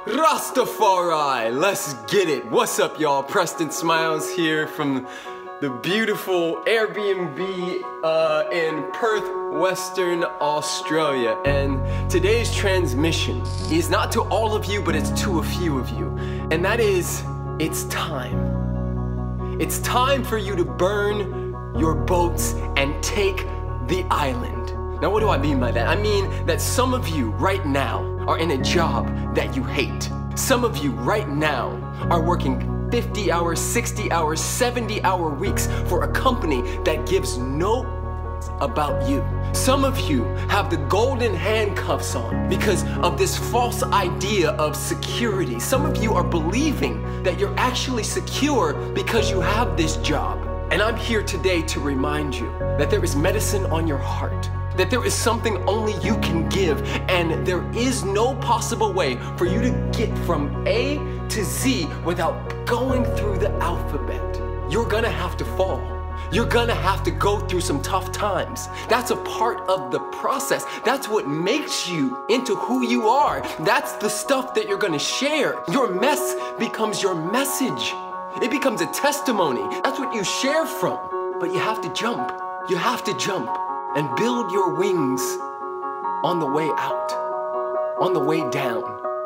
Rastafari, let's get it. What's up, y'all? Preston Smiles here from the beautiful Airbnb in Perth, Western Australia. And today's transmission is not to all of you, but it's to a few of you. And that is, it's time. It's time for you to burn your boats and take the island. Now, what do I mean by that? I mean that some of you right now are in a job that you hate. Some of you right now are working 50 hours, 60 hours, 70-hour weeks for a company that gives no about you. Some of you have the golden handcuffs on because of this false idea of security. Some of you are believing that you're actually secure because you have this job. And I'm here today to remind you that there is medicine on your heart, that there is something only you can give, and there is no possible way for you to get from A to Z without going through the alphabet. You're gonna have to fall. You're gonna have to go through some tough times. That's a part of the process. That's what makes you into who you are. That's the stuff that you're gonna share. Your mess becomes your message. It becomes a testimony. That's what you share from. But you have to jump. You have to jump and build your wings on the way out, on the way down,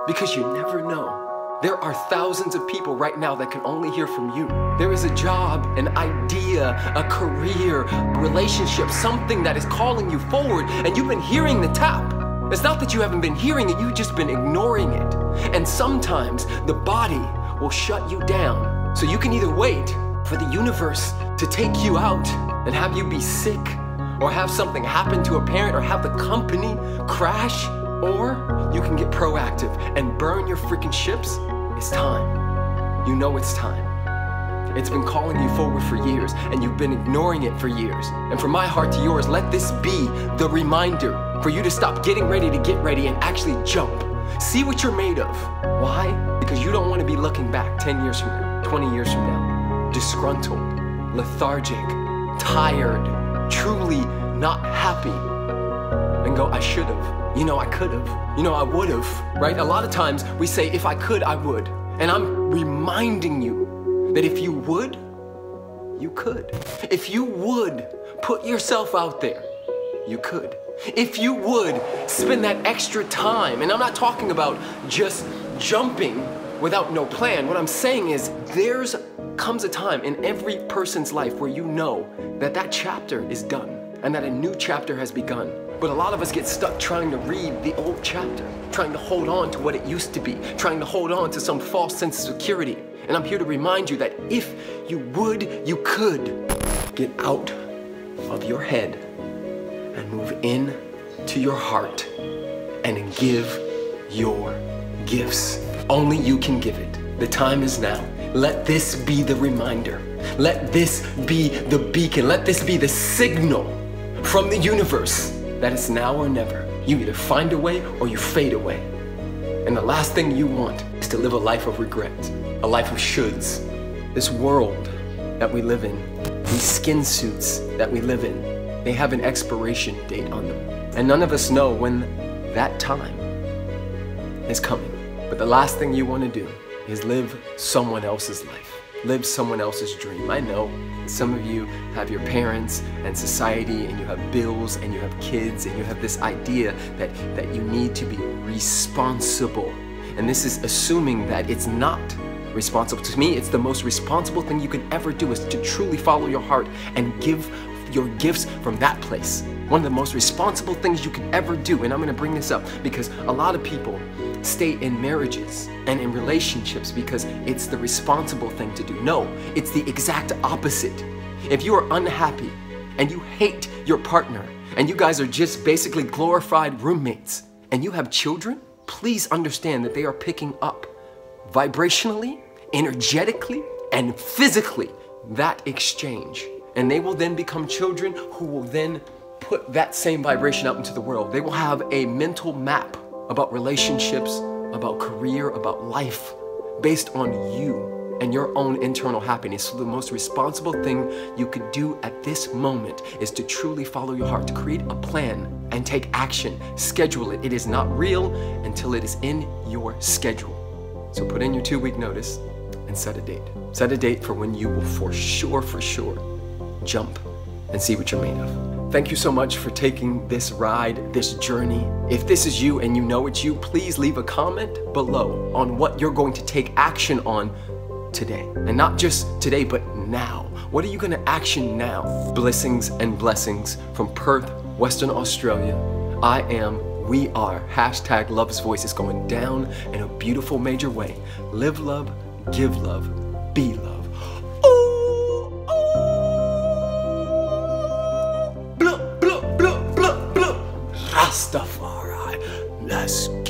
because you never know. There are thousands of people right now that can only hear from you. There is a job, an idea, a career, a relationship, something that is calling you forward, and you've been hearing the tap. It's not that you haven't been hearing it, you've just been ignoring it. And sometimes the body will shut you down. So you can either wait for the universe to take you out and have you be sick, or have something happen to a parent, or have the company crash, or you can get proactive and burn your freaking ships. It's time. You know it's time. It's been calling you forward for years, and you've been ignoring it for years. And from my heart to yours, let this be the reminder for you to stop getting ready to get ready and actually jump. See what you're made of. Why? Because you don't want to be looking back 10 years from now, 20 years from now, disgruntled, lethargic, tired, truly not happy, and go, I should have, you know, I could have, you know, I would have, right? A lot of times we say, if I could, I would. And I'm reminding you that if you would, you could. If you would put yourself out there, you could. If you would spend that extra time, and I'm not talking about just jumping without no plan. What I'm saying is there's comes a time in every person's life where you know that that chapter is done and that a new chapter has begun. But a lot of us get stuck trying to read the old chapter, trying to hold on to what it used to be, trying to hold on to some false sense of security. And I'm here to remind you that if you would, you could. Get out of your head and move in to your heart and give your gifts. Only you can give it. The time is now. Let this be the reminder. Let this be the beacon. Let this be the signal from the universe that it's now or never. You either find a way or you fade away. And the last thing you want is to live a life of regret, a life of shoulds. This world that we live in, these skin suits that we live in, they have an expiration date on them. And none of us know when that time is coming. But the last thing you want to do is live someone else's life, live someone else's dream. I know some of you have your parents and society, and you have bills, and you have kids, and you have this idea that you need to be responsible. And this is assuming that it's not responsible. To me, it's the most responsible thing you can ever do is to truly follow your heart and give your gifts from that place. One of the most responsible things you can ever do, and I'm gonna bring this up because a lot of people stay in marriages and in relationships because it's the responsible thing to do. No, it's the exact opposite. If you are unhappy and you hate your partner and you guys are just basically glorified roommates and you have children, please understand that they are picking up vibrationally, energetically, and physically that exchange. And they will then become children who will then put that same vibration out into the world. They will have a mental map about relationships, about career, about life, based on you and your own internal happiness. So the most responsible thing you could do at this moment is to truly follow your heart, to create a plan and take action, schedule it. It is not real until it is in your schedule. So put in your 2-week notice and set a date. Set a date for when you will for sure jump and see what you're made of. Thank you so much for taking this ride, this journey. If this is you and you know it's you, please leave a comment below on what you're going to take action on today. And not just today, but now. What are you gonna action now? Blessings and blessings from Perth, Western Australia. I am, we are, hashtag Love's Voice is going down in a beautiful major way. Live love, give love, be love. Ooh, ooh. Blah, blah, blah, blah, blah. Rastafari. Let's go.